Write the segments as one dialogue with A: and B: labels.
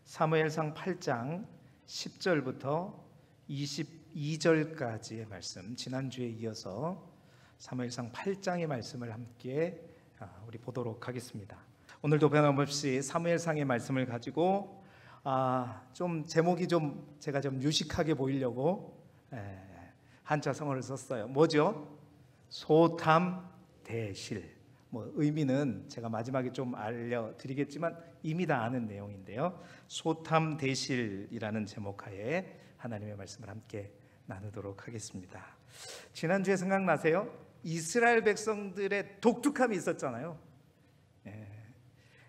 A: 사무엘상 8장 10절부터 22절까지의 말씀, 지난주에 이어서 사무엘상 8장의 말씀을 함께 우리 보도록 하겠습니다. 오늘도 변함없이 사무엘상의 말씀을 가지고 좀 제목이 제가 좀 유식하게 보이려고 한자성어를 썼어요. 뭐죠? 소탐대실. 의미는 제가 마지막에 좀 알려드리겠지만 이미 다 아는 내용인데요. 소탐대실이라는 제목하에 하나님의 말씀을 함께 나누도록 하겠습니다. 지난주에 생각나세요? 이스라엘 백성들의 독특함이 있었잖아요.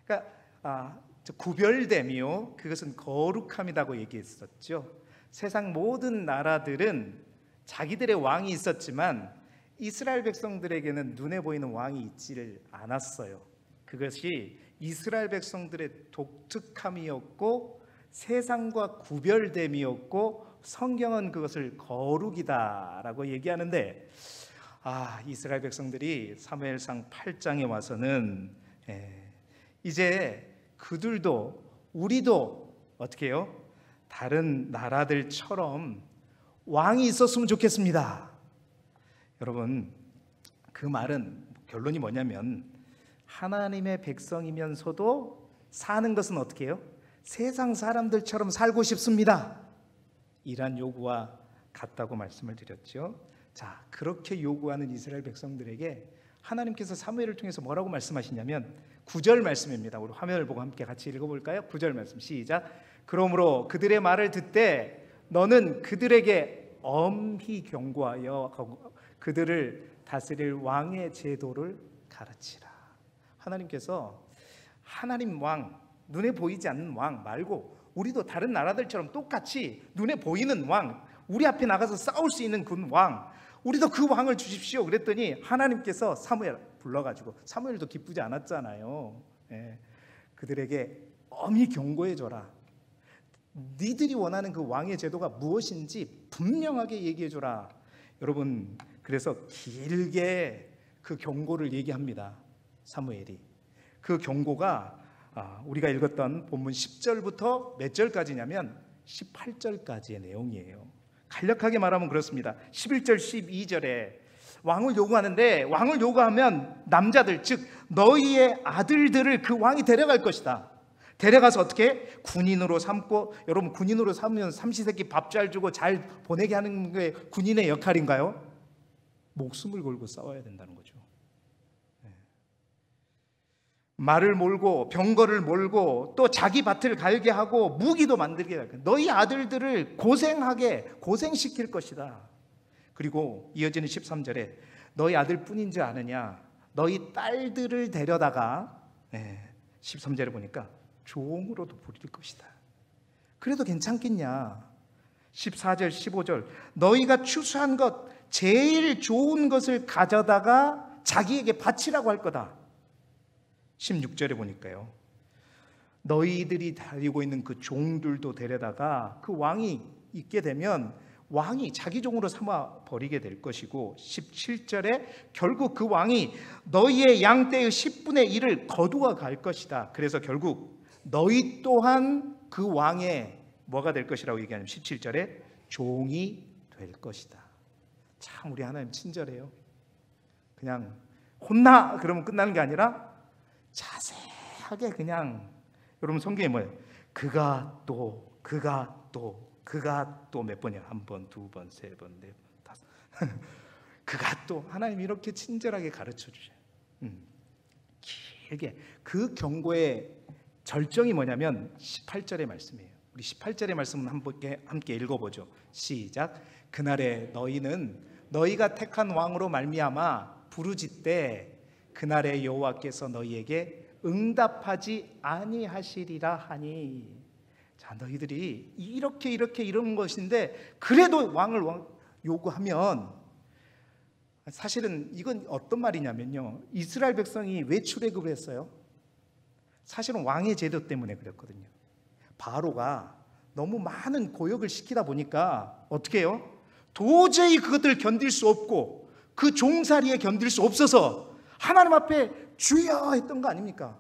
A: 그러니까 구별됨이요, 그것은 거룩함이라고 얘기했었죠. 세상 모든 나라들은 자기들의 왕이 있었지만 이스라엘 백성들에게는 눈에 보이는 왕이 있지를 않았어요. 그것이 이스라엘 백성들의 독특함이었고 세상과 구별됨이었고, 성경은 그것을 거룩이다라고 얘기하는데, 이스라엘 백성들이 사무엘상 8장에 와서는 이제 그들도 우리도 어떻게 해요? 다른 나라들처럼 왕이 있었으면 좋겠습니다. 여러분, 그 말은 결론이 뭐냐면 하나님의 백성이면서도 사는 것은 어떻게 해요? 세상 사람들처럼 살고 싶습니다, 이란 요구와 같다고 말씀을 드렸죠. 자, 그렇게 요구하는 이스라엘 백성들에게 하나님께서 사무엘을 통해서 뭐라고 말씀하시냐면 9절 말씀입니다. 우리 화면을 보고 함께 같이 읽어볼까요? 9절 말씀 시작. 그러므로 그들의 말을 듣되 너는 그들에게 엄히 경고하여 그들을 다스릴 왕의 제도를 가르치라. 하나님께서 하나님 왕, 눈에 보이지 않는 왕 말고 우리도 다른 나라들처럼 똑같이 눈에 보이는 왕, 우리 앞에 나가서 싸울 수 있는 그 왕, 우리도 그 왕을 주십시오. 그랬더니 하나님께서 사무엘 불러가지고, 사무엘도 기쁘지 않았잖아요. 그들에게 엄히 경고해줘라. 니들이 원하는 그 왕의 제도가 무엇인지 분명하게 얘기해줘라. 여러분, 그래서 길게 그 경고를 얘기합니다, 사무엘이. 그 경고가 우리가 읽었던 본문 10절부터 몇 절까지냐면 18절까지의 내용이에요. 간략하게 말하면 그렇습니다. 11절 12절에 왕을 요구하는데, 왕을 요구하면 남자들, 즉 너희의 아들들을 그 왕이 데려갈 것이다. 데려가서 어떻게? 군인으로 삼고, 여러분 군인으로 삼으면 삼시세끼 밥 잘 주고 잘 보내게 하는 게 군인의 역할인가요? 목숨을 걸고 싸워야 된다는 거죠. 말을 몰고 병거를 몰고 또 자기 밭을 갈게 하고 무기도 만들게 할 거야. 너희 아들들을 고생시킬 것이다. 그리고 이어지는 13절에 너희 아들뿐인 줄 아느냐, 너희 딸들을 데려다가 13절에 보니까 종으로도 부릴 것이다. 그래도 괜찮겠냐. 14절 15절 너희가 추수한 것 제일 좋은 것을 가져다가 자기에게 바치라고 할 거다. 16절에 보니까요, 너희들이 다니고 있는 그 종들도 데려다가 그 왕이 있게 되면 왕이 자기 종으로 삼아 버리게 될 것이고, 17절에 결국 그 왕이 너희의 양떼의 10분의 1을 거두어 갈 것이다. 그래서 결국 너희 또한 그 왕의 뭐가 될 것이라고 얘기하냐면 17절에 종이 될 것이다. 참 우리 하나님 친절해요. 그냥 혼나 그러면 끝나는 게 아니라 자세하게, 그냥 여러분 성경에 뭐예요? 그가 또 몇 번이야? 한 번, 두 번, 세 번, 네 번, 다섯. 그가 또, 하나님 이렇게 친절하게 가르쳐 주셔요. 길게. 그 경고의 절정이 뭐냐면 18절의 말씀이에요. 우리 18절의 말씀은 함께 읽어보죠. 시작. 그날에 너희는 너희가 택한 왕으로 말미암아 부르짖되 그날에 여호와께서 너희에게 응답하지 아니하시리라 하니. 자, 너희들이 이렇게 이런 것인데 그래도 왕을 요구하면, 사실은 이건 어떤 말이냐면요, 이스라엘 백성이 왜 출애굽을 했어요? 사실은 왕의 제도 때문에 그랬거든요. 바로가 너무 많은 고역을 시키다 보니까 어떻게 해요? 도저히 그것들을 견딜 수 없고 그 종살이에 견딜 수 없어서 하나님 앞에 주여 했던 거 아닙니까?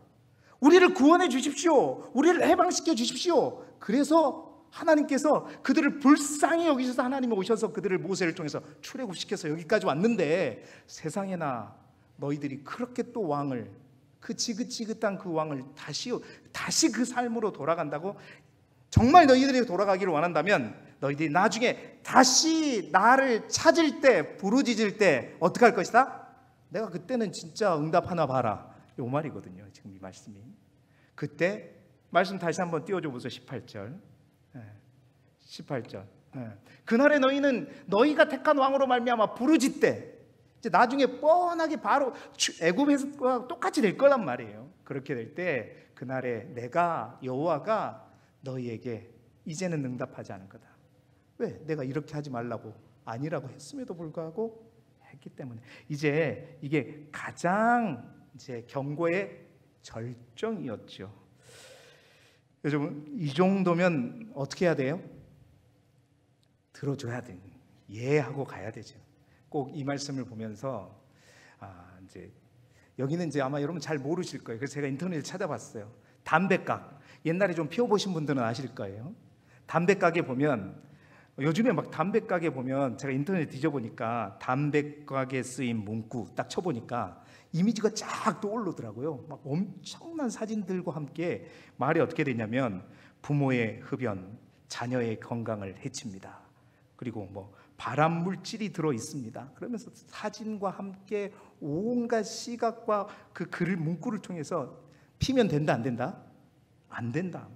A: 우리를 구원해 주십시오. 우리를 해방시켜 주십시오. 그래서 하나님께서 그들을 불쌍히 여기셔서 하나님이 오셔서 그들을 모세를 통해서 출애굽시켜서 여기까지 왔는데, 세상에나 너희들이 그렇게 또 왕을, 그 지긋지긋한 그 왕을 다시 그 삶으로 돌아간다고? 정말 너희들이 돌아가기를 원한다면 너희들이 나중에 다시 나를 찾을 때, 부르짖을 때 어떻게 할 것이다? 내가 그때는 진짜 응답하나 봐라. 이 말이거든요. 지금 이 말씀이. 그때 말씀 다시 한번 띄워줘 보세요. 18절. 18절. 그날에 너희는 너희가 택한 왕으로 말미암아 부르짖되, 이제 나중에 뻔하게 바로 애굽에서와 똑같이 될 거란 말이에요. 그렇게 될 때 그날에 내가 여호와가 너희에게 이제는 응답하지 않을 거다. 왜? 내가 이렇게 하지 말라고 아니라고 했음에도 불구하고 했기 때문에. 이제 이게 가장 이제 경고의 절정이었죠. 요즘 이 정도면 어떻게 해야 돼요? 들어줘야 돼. 예하고 가야 되죠. 꼭 이 말씀을 보면서 이제 여기는 이제 아마 여러분 잘 모르실 거예요. 그래서 제가 인터넷에 찾아봤어요. 담배각. 옛날에 좀 피워보신 분들은 아실 거예요. 담배각에 보면, 요즘에 막 담배각에 보면, 제가 인터넷 뒤져보니까 담배각에 쓰인 문구 딱 쳐보니까 이미지가 쫙 떠오르더라고요. 막 엄청난 사진들과 함께 말이 어떻게 되냐면, 부모의 흡연, 자녀의 건강을 해칩니다. 그리고 뭐 발암 물질이 들어 있습니다. 그러면서 사진과 함께 온갖 시각과 그 글 문구를 통해서 피면 된다, 안 된다? 안 된다.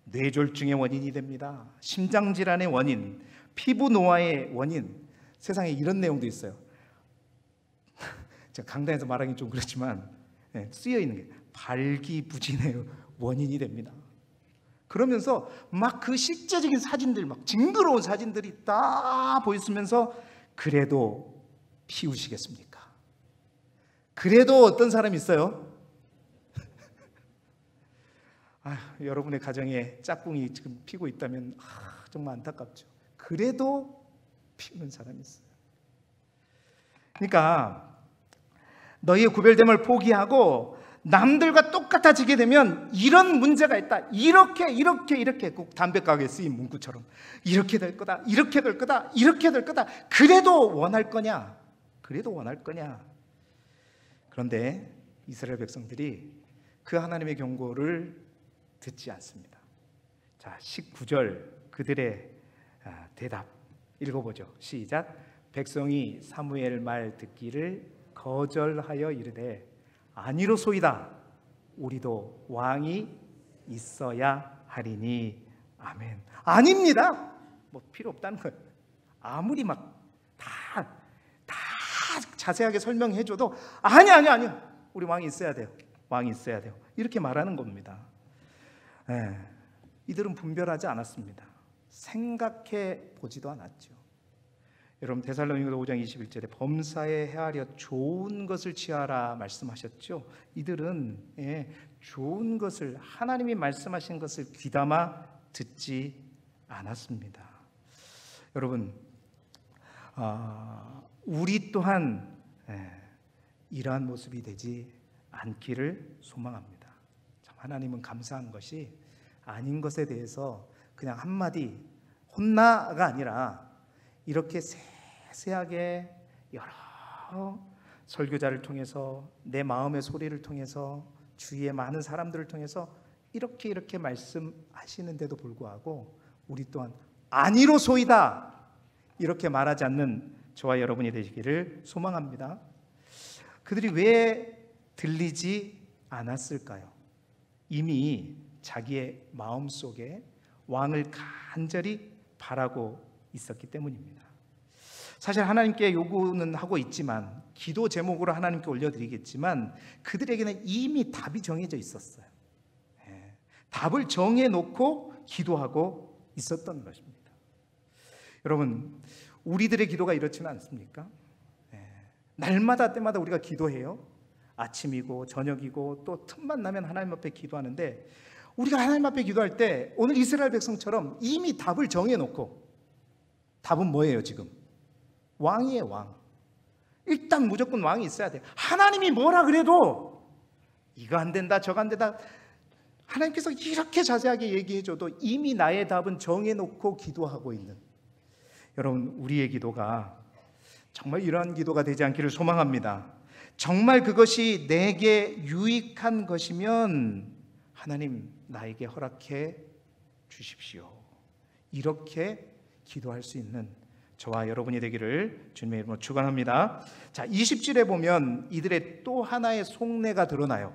A: 뇌졸중의 원인이 됩니다. 심장질환의 원인, 피부 노화의 원인. 세상에 이런 내용도 있어요. 제가 강단에서 말하기 좀 그렇지만 쓰여 있는 게 발기부진의 원인이 됩니다. 그러면서 막 그 실제적인 사진들, 막 징그러운 사진들이 다 보였으면서, 그래도 피우시겠습니까? 그래도 어떤 사람이 있어요? 여러분의 가정에 짝꿍이 지금 피고 있다면 정말 안타깝죠. 그래도 피우는 사람이 있어요. 그러니까 너희의 구별됨을 포기하고 남들과 똑같아지게 되면 이런 문제가 있다. 이렇게 꼭 담배가게에 쓰인 문구처럼 이렇게 될 거다. 이렇게 될 거다. 이렇게 될 거다. 그래도 원할 거냐? 그래도 원할 거냐? 그런데 이스라엘 백성들이 그 하나님의 경고를 듣지 않습니다. 자, 19절 그들의 대답 읽어보죠. 시작. 백성이 사무엘 말 듣기를 거절하여 이르되 아니로소이다. 우리도 왕이 있어야 하리니. 아멘. 아닙니다. 뭐 필요 없다는 거예요. 아무리 막 다 자세하게 설명해줘도 아니. 우리 왕이 있어야 돼요. 왕이 있어야 돼요. 이렇게 말하는 겁니다. 이들은 분별하지 않았습니다. 생각해 보지도 않았죠. 여러분 데살로니가서 5장 21절에 범사에 헤아려 좋은 것을 취하라 말씀하셨죠. 이들은 좋은 것을, 하나님이 말씀하신 것을 귀담아 듣지 않았습니다. 여러분 우리 또한 이러한 모습이 되지 않기를 소망합니다. 참 하나님은 감사한 것이 아닌 것에 대해서 그냥 한마디 혼나가 아니라 이렇게 세세하게 여러 설교자를 통해서, 내 마음의 소리를 통해서, 주위의 많은 사람들을 통해서 이렇게 말씀하시는데도 불구하고 우리 또한 아니로소이다 이렇게 말하지 않는 저와 여러분이 되시기를 소망합니다. 그들이 왜 들리지 않았을까요? 이미 자기의 마음속에 왕을 간절히 바라고 있었기 때문입니다. 사실 하나님께 요구는 하고 있지만, 기도 제목으로 하나님께 올려드리겠지만 그들에게는 이미 답이 정해져 있었어요. 답을 정해놓고 기도하고 있었던 것입니다. 여러분 우리들의 기도가 이렇지는 않습니까? 날마다 때마다 우리가 기도해요. 아침이고 저녁이고 또 틈만 나면 하나님 앞에 기도하는데, 우리가 하나님 앞에 기도할 때 오늘 이스라엘 백성처럼 이미 답을 정해놓고, 답은 뭐예요 지금? 왕이에요. 왕. 일단 무조건 왕이 있어야 돼. 하나님이 뭐라 그래도 이거 안 된다 저거 안 된다 하나님께서 이렇게 자세하게 얘기해줘도 이미 나의 답은 정해놓고 기도하고 있는 여러분, 우리의 기도가 정말 이러한 기도가 되지 않기를 소망합니다. 정말 그것이 내게 유익한 것이면 하나님 나에게 허락해 주십시오. 이렇게 기도할 수 있는 저와 여러분이 되기를 주님의 이름으로 축원합니다. 자, 20절에 보면 이들의 또 하나의 속내가 드러나요.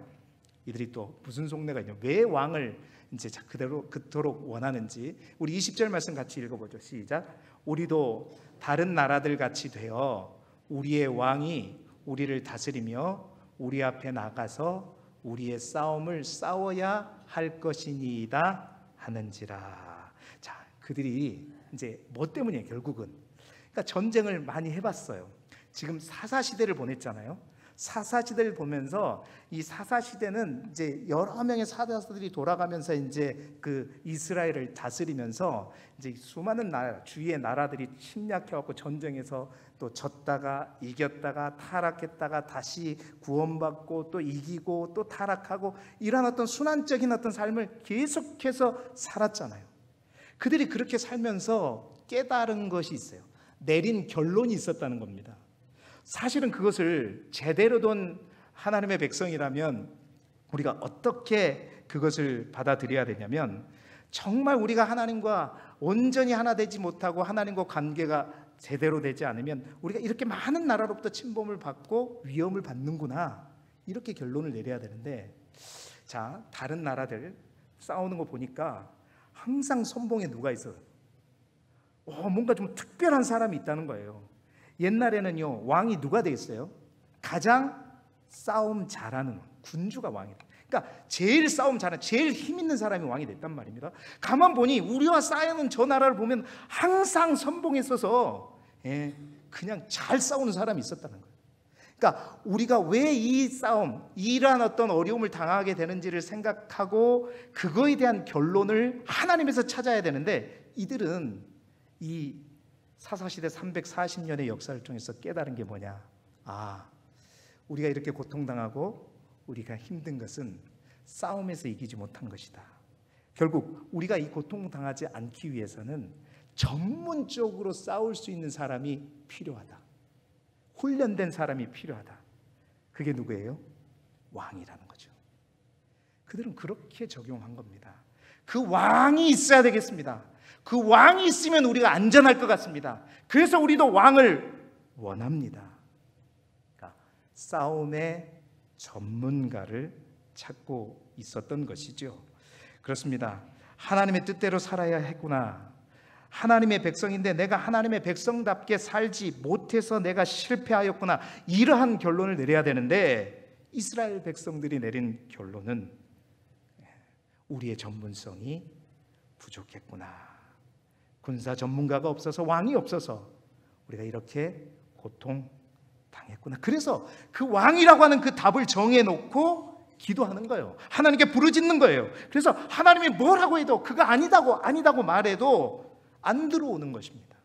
A: 이들이 또 무슨 속내가 있냐, 왜 왕을 이제 그토록 원하는지 우리 20절 말씀 같이 읽어보죠. 시작. 우리도 다른 나라들 같이 되어 우리의 왕이 우리를 다스리며 우리 앞에 나가서 우리의 싸움을 싸워야 할 것이니이다 하는지라. 자, 그들이 이제 뭐 때문이에요? 결국은 그러니까 전쟁을 많이 해봤어요. 지금 사사시대를 보냈잖아요. 사사시대를 보면서 이 사사시대는 이제 여러 명의 사사들이 돌아가면서 이제 그 이스라엘을 다스리면서 이제 수많은 나라, 주위의 나라들이 침략해갖고 전쟁에서 또 졌다가 이겼다가 타락했다가 다시 구원받고 또 이기고 또 타락하고 이런 어떤 순환적인 어떤 삶을 계속해서 살았잖아요. 그들이 그렇게 살면서 깨달은 것이 있어요. 내린 결론이 있었다는 겁니다. 사실은 그것을 제대로 된 하나님의 백성이라면 우리가 어떻게 그것을 받아들여야 되냐면, 정말 우리가 하나님과 온전히 하나 되지 못하고 하나님과 관계가 제대로 되지 않으면 우리가 이렇게 많은 나라로부터 침범을 받고 위험을 받는구나, 이렇게 결론을 내려야 되는데, 자, 다른 나라들 싸우는 거 보니까 항상 선봉에 누가 있어요? 뭔가 좀 특별한 사람이 있다는 거예요. 옛날에는요, 왕이 누가 돼 있어요? 가장 싸움 잘하는 군주가 왕이에요. 그러니까 제일 싸움 잘하는, 제일 힘 있는 사람이 왕이 됐단 말입니다. 가만 보니 우리와 싸우는 저 나라를 보면 항상 선봉에 서서 그냥 잘 싸우는 사람이 있었다는 거예요. 그러니까 우리가 왜 이 싸움, 이러한 어떤 어려움을 당하게 되는지를 생각하고 그거에 대한 결론을 하나님에서 찾아야 되는데, 이들은 이 사사시대 340년의 역사를 통해서 깨달은 게 뭐냐? 우리가 이렇게 고통당하고 우리가 힘든 것은 싸움에서 이기지 못한 것이다. 결국 우리가 이 고통당하지 않기 위해서는 전문적으로 싸울 수 있는 사람이 필요하다. 훈련된 사람이 필요하다. 그게 누구예요? 왕이라는 거죠. 그들은 그렇게 적용한 겁니다. 그 왕이 있어야 되겠습니다. 그 왕이 있으면 우리가 안전할 것 같습니다. 그래서 우리도 왕을 원합니다. 그러니까 싸움의 전문가를 찾고 있었던 것이죠. 그렇습니다. 하나님의 뜻대로 살아야 했구나. 하나님의 백성인데 내가 하나님의 백성답게 살지 못해서 내가 실패하였구나. 이러한 결론을 내려야 되는데, 이스라엘 백성들이 내린 결론은 우리의 전문성이 부족했구나. 군사 전문가가 없어서, 왕이 없어서 우리가 이렇게 고통당했구나. 그래서 그 왕이라고 하는 그 답을 정해놓고 기도하는 거예요. 하나님께 부르짖는 거예요. 그래서 하나님이 뭐라고 해도, 그거 아니다고 말해도 안 들어오는 것입니다.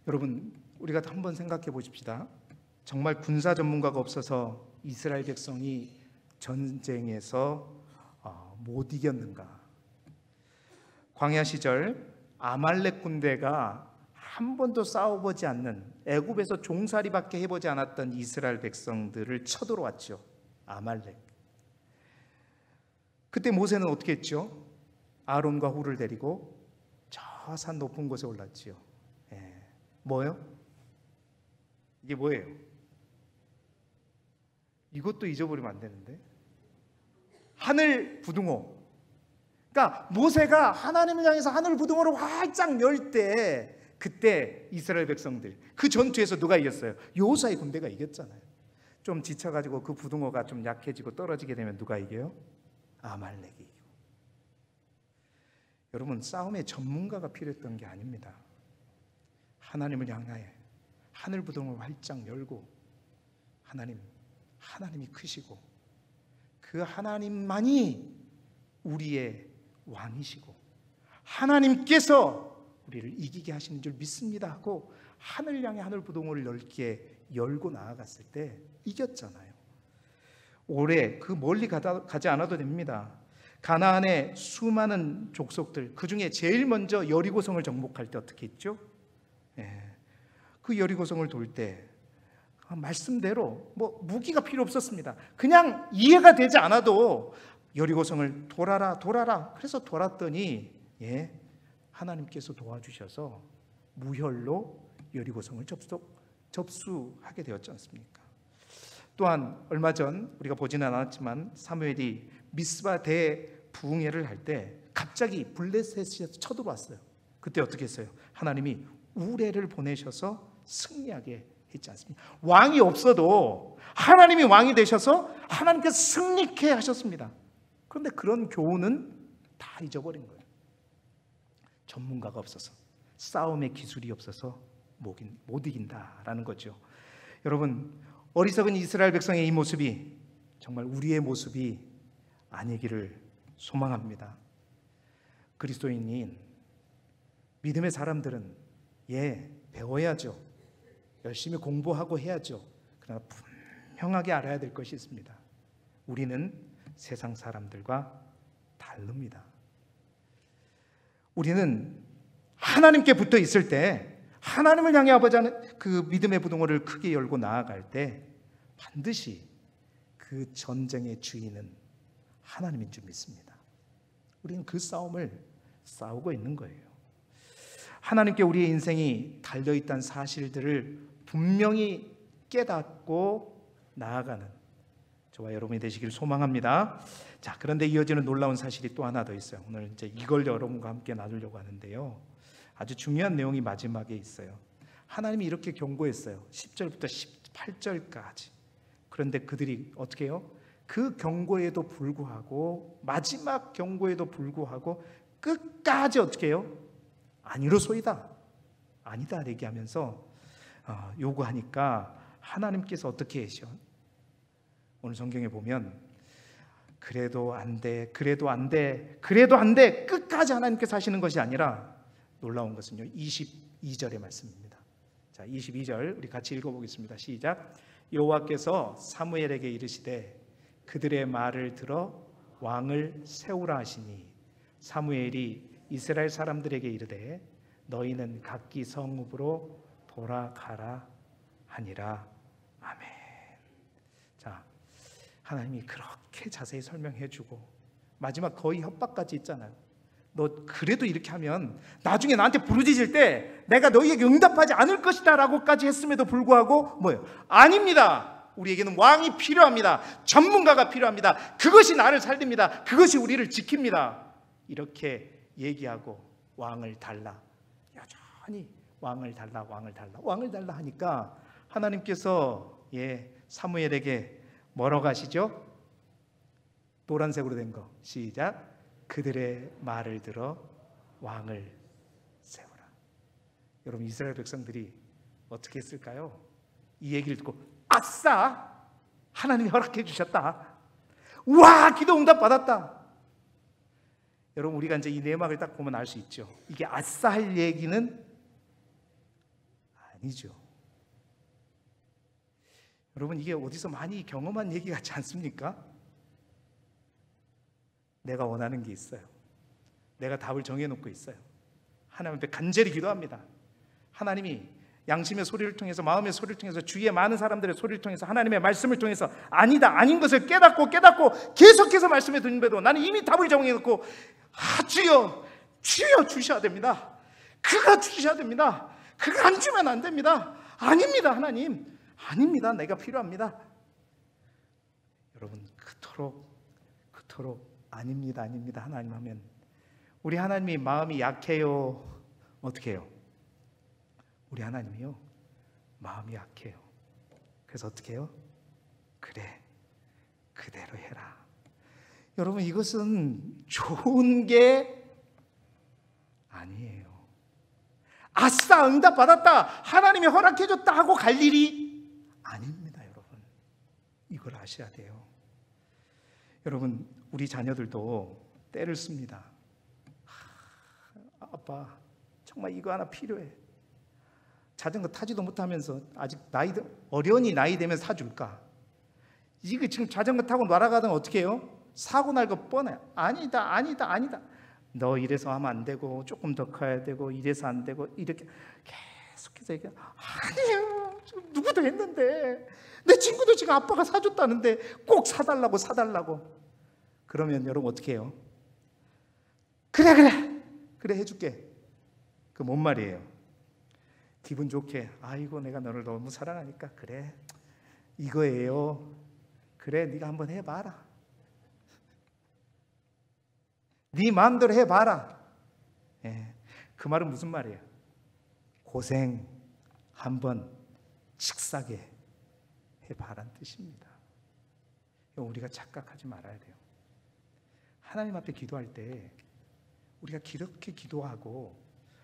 A: 여러분, 우리가 한번 생각해 보십시다. 정말 군사 전문가가 없어서 이스라엘 백성이 전쟁에서 못 이겼는가? 광야 시절 아말렉 군대가 한 번도 싸워보지 않는, 애굽에서 종살이밖에 해보지 않았던 이스라엘 백성들을 쳐들어왔죠. 아말렉. 그때 모세는 어떻게 했죠? 아론과 훌을 데리고 저 산 높은 곳에 올랐지요. 뭐요? 이게 뭐예요? 이것도 잊어버리면 안 되는데, 하늘 부등호. 그러니까 모세가 하나님을 향해서 하늘 부등호를 활짝 열 때, 그때 이스라엘 백성들, 그 전투에서 누가 이겼어요? 여호수아의 군대가 이겼잖아요. 좀 지쳐가지고 그 부등호가 좀 약해지고 떨어지게 되면 누가 이겨요? 아말렉이 이기고. 여러분, 싸움의 전문가가 필요했던 게 아닙니다. 하나님을 향하여 하늘 부등호를 활짝 열고, 하나님이 크시고 그 하나님만이 우리의 왕이시고 하나님께서 우리를 이기게 하시는 줄 믿습니다 하고 하늘 향해 하늘 부동호를 넓게 열고 나아갔을 때 이겼잖아요. 오래 그 멀리 가지 않아도 됩니다. 가나안의 수많은 족속들, 그 중에 제일 먼저 여리고성을 정복할 때 어떻게 했죠? 그 여리고성을 돌 때 말씀대로 무기가 필요 없었습니다. 그냥 이해가 되지 않아도 여리고성을 돌아라. 그래서 돌았더니 하나님께서 도와주셔서 무혈로 여리고성을 접수하게 되었지 않습니까? 또한 얼마 전 우리가 보지는 않았지만 사무엘이 미스바 대부흥회를 할 때 갑자기 블레셋이 쳐들어왔어요. 그때 어떻게 했어요? 하나님이 우레를 보내셔서 승리하게 했지 않습니까? 왕이 없어도 하나님이 왕이 되셔서 하나님께서 승리케 하셨습니다. 그런데 그런 교훈은 다 잊어버린 거예요. 전문가가 없어서, 싸움의 기술이 없어서 못 이긴다라는 거죠. 여러분, 어리석은 이스라엘 백성의 이 모습이 정말 우리의 모습이 아니기를 소망합니다. 그리스도인인 믿음의 사람들은 배워야죠. 열심히 공부하고 해야죠. 그러나 분명하게 알아야 될 것이 있습니다. 우리는 세상 사람들과 다릅니다. 우리는 하나님께 붙어 있을 때, 하나님을 향해 아버지는 그 믿음의 부동호를 크게 열고 나아갈 때 반드시 그 전쟁의 주인은 하나님인 줄 믿습니다. 우리는 그 싸움을 싸우고 있는 거예요. 하나님께 우리의 인생이 달려있다는 사실들을 분명히 깨닫고 나아가는 저와 여러분이 되시길 소망합니다. 자, 그런데 이어지는 놀라운 사실이 또 하나 더 있어요. 오늘 이제 이걸 여러분과 함께 나누려고 하는데요. 아주 중요한 내용이 마지막에 있어요. 하나님이 이렇게 경고했어요. 10절부터 18절까지. 그런데 그들이 어떻게 해요? 그 경고에도 불구하고, 마지막 경고에도 불구하고 끝까지 어떻게 해요? 아니로소이다, 아니다 얘기하면서 요구하니까 하나님께서 어떻게 하셔? 오늘 성경에 보면 그래도 안 돼, 그래도 안 돼, 그래도 안 돼, 끝까지 하나님께서 하시는 것이 아니라 놀라운 것은요, 22절의 말씀입니다. 자, 22절 우리 같이 읽어보겠습니다. 시작. 여호와께서 사무엘에게 이르시되 그들의 말을 들어 왕을 세우라 하시니 사무엘이 이스라엘 사람들에게 이르되 너희는 각기 성읍으로 돌아가라 하니라. 아멘. 자, 하나님이 그렇게 자세히 설명해주고 마지막 거의 협박까지 있잖아요. 너 그래도 이렇게 하면 나중에 나한테 부르짖을 때 내가 너희에게 응답하지 않을 것이다 라고까지 했음에도 불구하고 뭐예요? 아닙니다. 우리에게는 왕이 필요합니다. 전문가가 필요합니다. 그것이 나를 살립니다. 그것이 우리를 지킵니다. 이렇게 얘기하고 왕을 달라, 여전히 왕을 달라 하니까 하나님께서 사무엘에게 뭐라고 하시죠? 노란색으로 된 거 시작. 그들의 말을 들어 왕을 세우라. 여러분, 이스라엘 백성들이 어떻게 했을까요? 이 얘기를 듣고 아싸! 하나님이 허락해 주셨다. 와, 기도 응답 받았다. 여러분, 우리가 이제 이 내막을 딱 보면 알 수 있죠. 이게 아싸 할 얘기는 아니죠. 여러분, 이게 어디서 많이 경험한 얘기 같지 않습니까? 내가 원하는 게 있어요. 내가 답을 정해놓고 있어요. 하나님 앞에 간절히 기도합니다. 하나님이 양심의 소리를 통해서, 마음의 소리를 통해서, 주위의 많은 사람들의 소리를 통해서, 하나님의 말씀을 통해서 아니다, 아닌 것을 깨닫고 계속해서 말씀해 드는데도 나는 이미 답을 정해놓고 주여 주셔야 됩니다. 그가 주셔야 됩니다. 그가 안 주면 안 됩니다. 아닙니다, 하나님. 아닙니다. 내가 필요합니다. 여러분, 그토록 아닙니다 하나님 하면 우리 하나님이 마음이 약해요? 어떻게 해요? 우리 하나님이요, 마음이 약해요. 그래서 어떻게 해요? 그래, 그대로 해라. 여러분, 이것은 좋은 게 아니에요. 아싸, 응답 받았다, 하나님이 허락해줬다 하고 갈 일이 아닙니다. 여러분, 이걸 아셔야 돼요. 여러분, 우리 자녀들도 때를 씁니다. 아빠, 정말 이거 하나 필요해. 자전거 타지도 못하면서 아직 어련히 나이 되면 사줄까? 이거 지금 자전거 타고 날아가던 어떻게 해요? 사고 날 거 뻔해. 아니다, 아니다, 아니다. 너 이래서 하면 안 되고 조금 더 커야 되고 이래서 안 되고 이렇게 계속해서 얘기해. 아니에요. 지금 누구도 했는데 내 친구도 지금 아빠가 사줬다는데 꼭 사달라고 사달라고. 그러면 여러분 어떻게 해요? 그래 해줄게. 그 뭔 말이에요? 기분 좋게 아이고 내가 너를 너무 사랑하니까 그래 이거예요. 그래 네가 한번 해봐라. 네 마음대로 해봐라. 예, 그 말은 무슨 말이에요? 고생 한번 칙싸게 해봐라는 뜻입니다. 우리가 착각하지 말아야 돼요. 하나님 앞에 기도할 때 우리가 그렇게 기도하고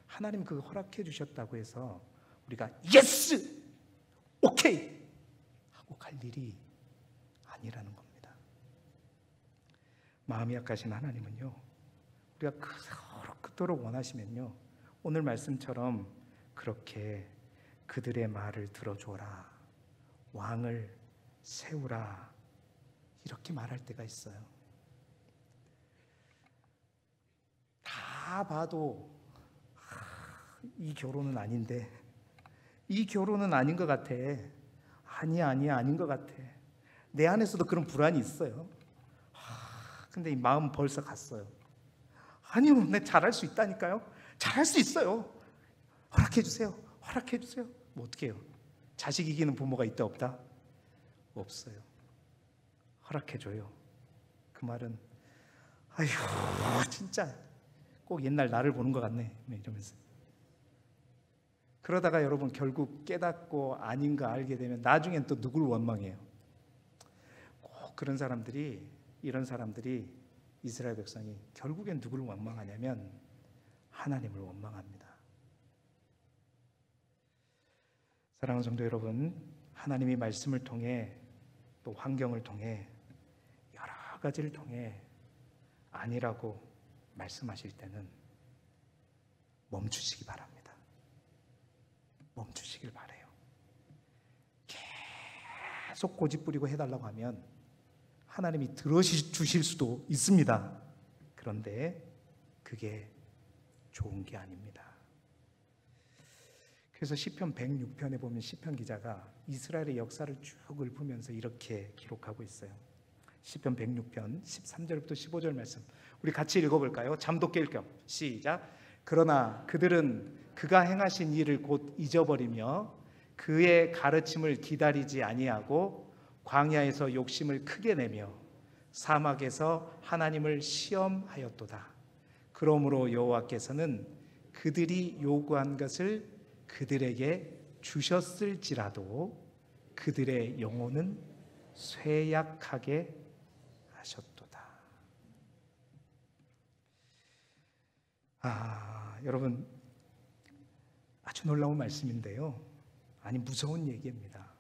A: 하나님 그거 허락해 주셨다고 해서 우리가 예스! 오케이! 하고 갈 일이 아니라는 겁니다. 마음이 약하신 하나님은요, 우리가 그토록 원하시면요, 오늘 말씀처럼 그렇게 그들의 말을 들어줘라, 왕을 세우라, 이렇게 말할 때가 있어요. 다 봐도 이 결혼은 아닌데, 이 결혼은 아닌 것 같아. 아니야 아닌 것 같아. 내 안에서도 그런 불안이 있어요. 근데 이 마음 벌써 갔어요. 아니요, 내 잘할 수 있다니까요. 잘할 수 있어요. 허락해 주세요. 허락해 주세요. 뭐 어떻게 해요? 자식 이기는 부모가 있다 없다? 없어요. 허락해 줘요. 그 말은 아휴 진짜 꼭 옛날 나를 보는 것 같네 이러면서. 그러다가 여러분 결국 깨닫고 아닌 거 알게 되면 나중엔 또 누굴 원망해요? 꼭 그런 사람들이, 이런 사람들이, 이스라엘 백성이 결국엔 누굴 원망하냐면 하나님을 원망합니다. 사랑하는 성도 여러분, 하나님이 말씀을 통해 또 환경을 통해 여러 가지를 통해 아니라고 말씀하실 때는 멈추시기 바랍니다. 멈추시길 바래요. 계속 고집 부리고 해달라고 하면 하나님이 들어주실 수도 있습니다. 그런데 그게 좋은 게 아닙니다. 그래서 시편 106편에 보면 시편 기자가 이스라엘의 역사를 쭉 읊으면서 이렇게 기록하고 있어요. 시편 106편 13절부터 15절 말씀 우리 같이 읽어볼까요? 잠도 깰 겸 시작. 그러나 그들은 그가 행하신 일을 곧 잊어버리며 그의 가르침을 기다리지 아니하고 광야에서 욕심을 크게 내며 사막에서 하나님을 시험하였도다. 그러므로 여호와께서는 그들이 요구한 것을 그들에게 주셨을지라도 그들의 영혼은 쇠약하게 하셨도다. 여러분 아주 놀라운 말씀인데요. 아니 무서운 얘기입니다.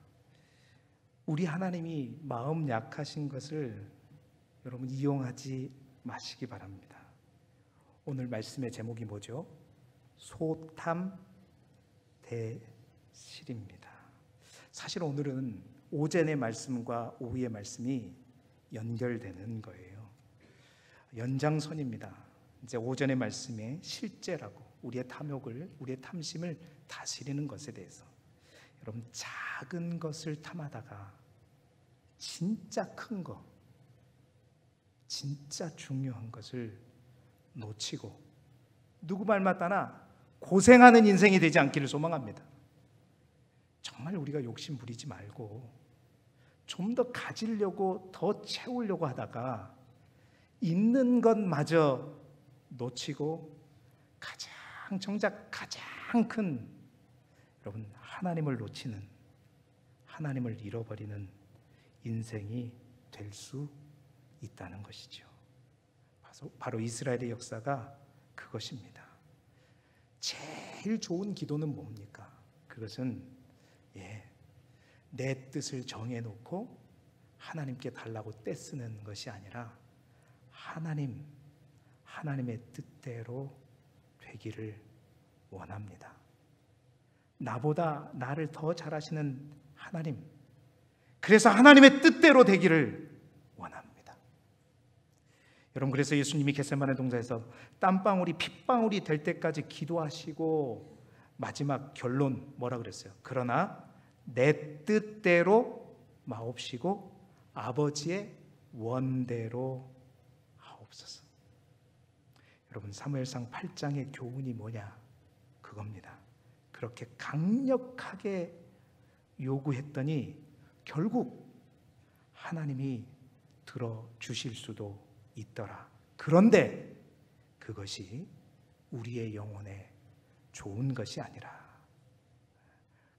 A: 우리 하나님이 마음 약하신 것을 여러분 이용하지 마시기 바랍니다. 오늘 말씀의 제목이 뭐죠? 소탐 대실입니다. 사실 오늘은 오전의 말씀과 오후의 말씀이 연결되는 거예요. 연장선입니다. 이제 오전의 말씀의 실제라고 우리의 탐욕을, 우리의 탐심을 다스리는 것에 대해서 여러분 작은 것을 탐하다가 진짜 큰 거, 진짜 중요한 것을 놓치고 누구 말 맞다나 고생하는 인생이 되지 않기를 소망합니다. 정말 우리가 욕심 부리지 말고 좀 더 가지려고 더 채우려고 하다가 있는 것마저 놓치고 정작 가장 큰 여러분 하나님을 놓치는, 하나님을 잃어버리는 인생이 될 수 있다는 것이죠. 바로 이스라엘의 역사가 그것입니다. 제일 좋은 기도는 뭡니까? 그것은 내 뜻을 정해놓고 하나님께 달라고 떼쓰는 것이 아니라 하나님의 뜻대로 되기를 원합니다. 나보다 나를 더 잘하시는 하나님, 그래서 하나님의 뜻대로 되기를 원합니다. 여러분, 그래서 예수님이 겟세마네 동산에서 땀방울이 핏방울이 될 때까지 기도하시고 마지막 결론 뭐라 그랬어요? 그러나 내 뜻대로 마옵시고 아버지의 원대로 하옵소서. 여러분, 사무엘상 8장의 교훈이 뭐냐? 그겁니다. 그렇게 강력하게 요구했더니 결국 하나님이 들어주실 수도 있더라. 그런데 그것이 우리의 영혼에 좋은 것이 아니라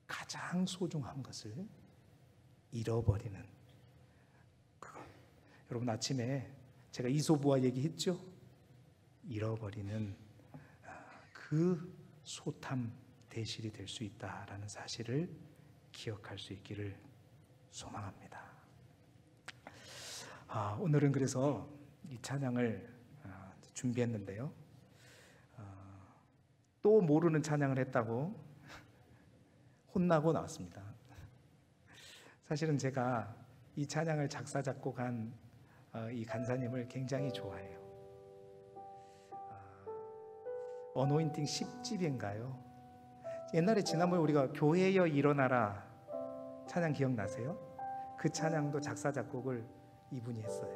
A: 가장 소중한 것을 잃어버리는 그것. 여러분, 아침에 제가 이소부와 얘기했죠? 잃어버리는 그 소탐 대실이 될 수 있다라는 사실을 기억할 수 있기를 소망합니다. 오늘은 그래서 이 찬양을 준비했는데요. 또 모르는 찬양을 했다고 혼나고 나왔습니다. 사실은 제가 이 찬양을 작사 작곡한 이 간사님을 굉장히 좋아해요. 어노인팅 10집인가요? 옛날에 지난번에 우리가 교회여 일어나라 찬양 기억나세요? 그 찬양도 작사 작곡을 이분이 했어요.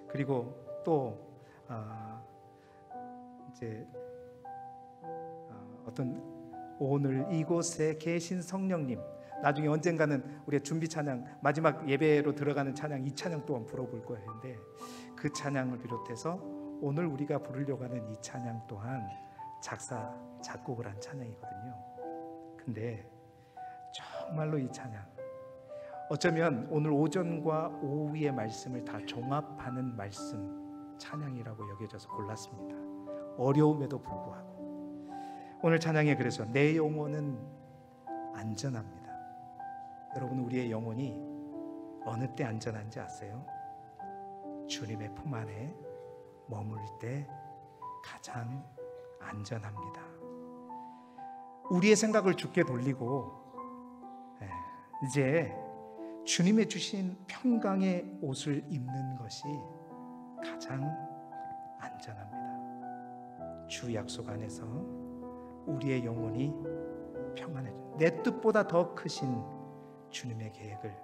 A: 그리고 또 이제 어떤 오늘 이곳에 계신 성령님, 나중에 언젠가는 우리가 준비 찬양 마지막 예배로 들어가는 찬양, 이 찬양 또한 불러볼 거였는데 그 찬양을 비롯해서 오늘 우리가 부르려고 하는 이 찬양 또한 작사 작곡을 한 찬양이거든요. 근데 정말로 이 찬양, 어쩌면 오늘 오전과 오후의 말씀을 다 종합하는 말씀 찬양이라고 여겨져서 골랐습니다. 어려움에도 불구하고 오늘 찬양에 그래서 내 영혼은 안전합니다. 여러분, 우리의 영혼이 어느 때 안전한지 아세요? 주님의 품 안에 머물 때 가장 안전합니다. 우리의 생각을 주께 돌리고 이제 주님의 주신 평강의 옷을 입는 것이 가장 안전합니다. 주 약속 안에서 우리의 영혼이 평안해져 내 뜻보다 더 크신 주님의 계획을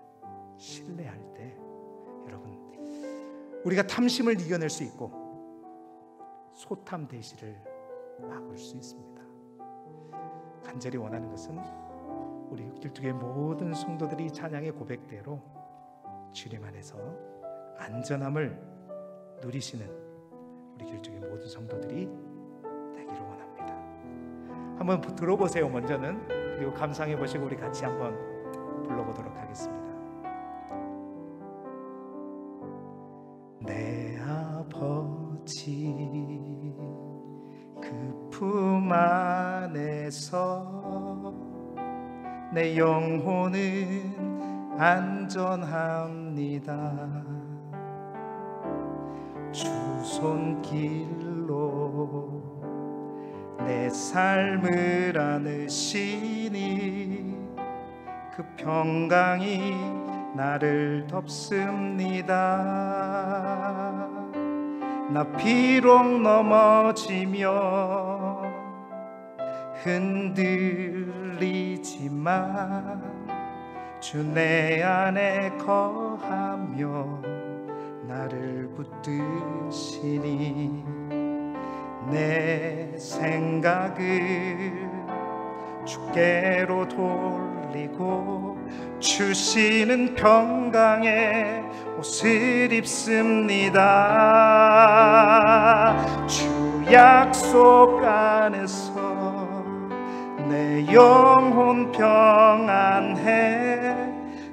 A: 신뢰할 때 여러분, 우리가 탐심을 이겨낼 수 있고 소탐 대실을 막을 수 있습니다. 간절히 원하는 것은 우리 길쭉의 모든 성도들이 찬양의 고백대로 주님 안에서 안전함을 누리시는 우리 길쭉의 모든 성도들이 되기를 원합니다. 한번 들어보세요. 먼저는. 그리고 감상해 보시고 우리 같이 한번 불러보도록 하겠습니다. 내 아버지 그 품 안에서 내 영혼은 안전합니다. 주 손길로 내 삶을 안으시니 그 평강이 나를 덮습니다. 나 비록 넘어지며 흔들리지만 주 내 안에 거하며 나를 붙드시니 내 생각을 주께로 돌리고 주시는 평강의 옷을 입습니다. 주 약속 안에서 내 영혼 평안해.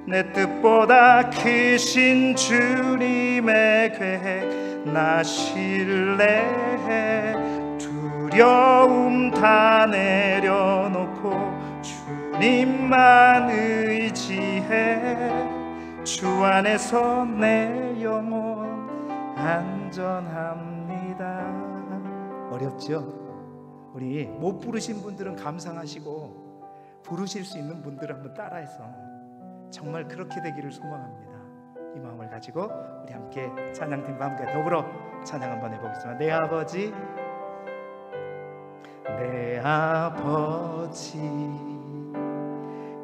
A: 내 뜻보다 크신 주님의 계획 나 신뢰해. 두려움 다 내려놓고 주님만 의지해. 주 안에서 내 영혼 안전합니다. 어렵죠? 우리 못 부르신 분들은 감상하시고 부르실 수 있는 분들은 한번 따라해서 정말 그렇게 되기를 소망합니다. 이 마음을 가지고 우리 함께 찬양팀과 함께 더불어 찬양 한번 해보겠습니다. 내 아버지, 내 아버지,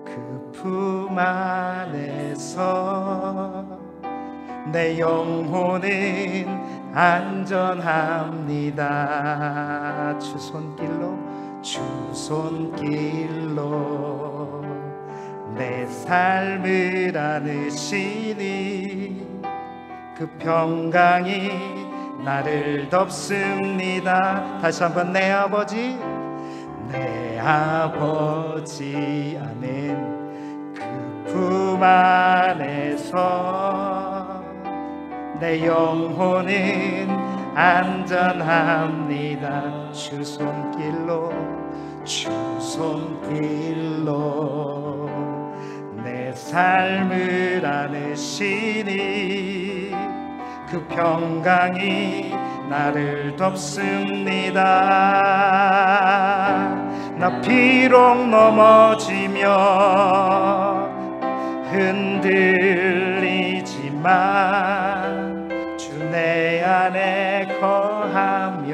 A: 그 품 안에서 내 영혼은 안전합니다. 주 손길로 내 삶을 안으시니 그 평강이 나를 덮습니다. 다시 한번 내 아버지 아는 그 품 안에서 내 영혼은 안전합니다. 주 손길로 내 삶을 안으시니 그 평강이 나를 덮습니다. 나 비록 넘어지며 흔들리지만 주 내 안에 거하며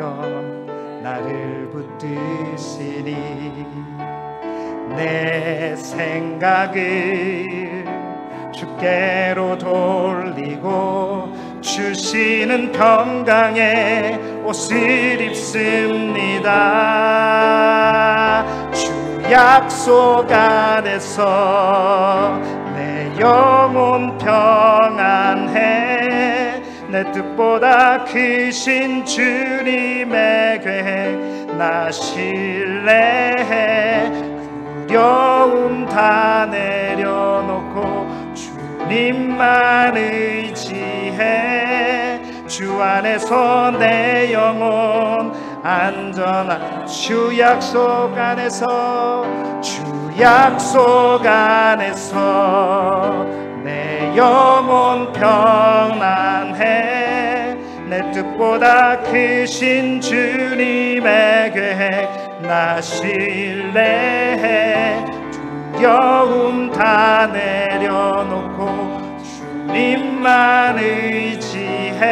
A: 나를 붙드시니 내 생각을 주께로 돌리고 주시는 평강의 옷을 입습니다. 주 약속 안에서 내 영혼 평안해. 내 뜻보다 크신 주님의 계획 나 신뢰해. 두려움 다 내려놓고 주님만 의지해. 주 안에서 내 영혼 안전한 주 약속 안에서 내 영혼 평안해. 내 뜻보다 크신 주님의 계획 나 신뢰해. 두려움 다 내려놓고 주님만 의지해.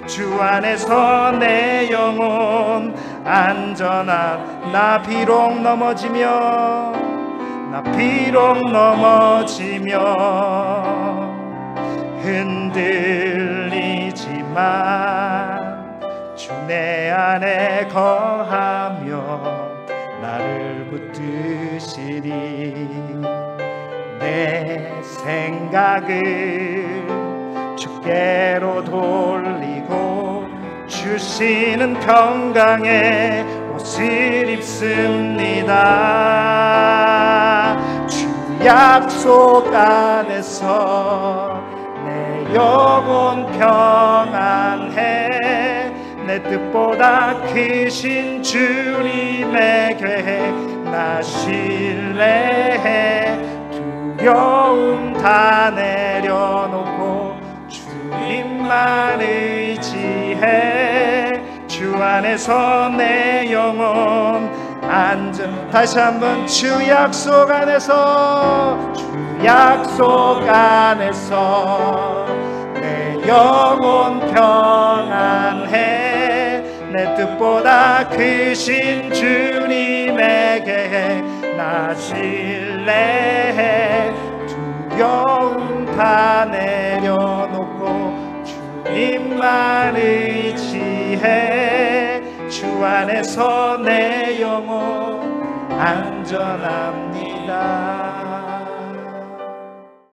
A: 주 안에서 내 영혼 안전한. 나 비록 넘어지며 흔들리지만 주 내 안에 거하며 나를 붙드시리. 내 생각을 주께로 돌리고 주시는 평강의 옷을 입습니다. 주 약속 안에서 내 영혼 평안해. 내 뜻보다 크신 주님의 계획 나 신뢰해. 두려움 다 내려놓고 주님만 의지해. 주 안에서 내 영혼 안전. 다시 한번 주 약속 안에서 내 영혼 평안해. 내 뜻보다 크신 주님의 계획 나 신뢰해. 두려움 다 내려놓고 주님만 의지해. 주 안에서 내 영혼 안전합니다.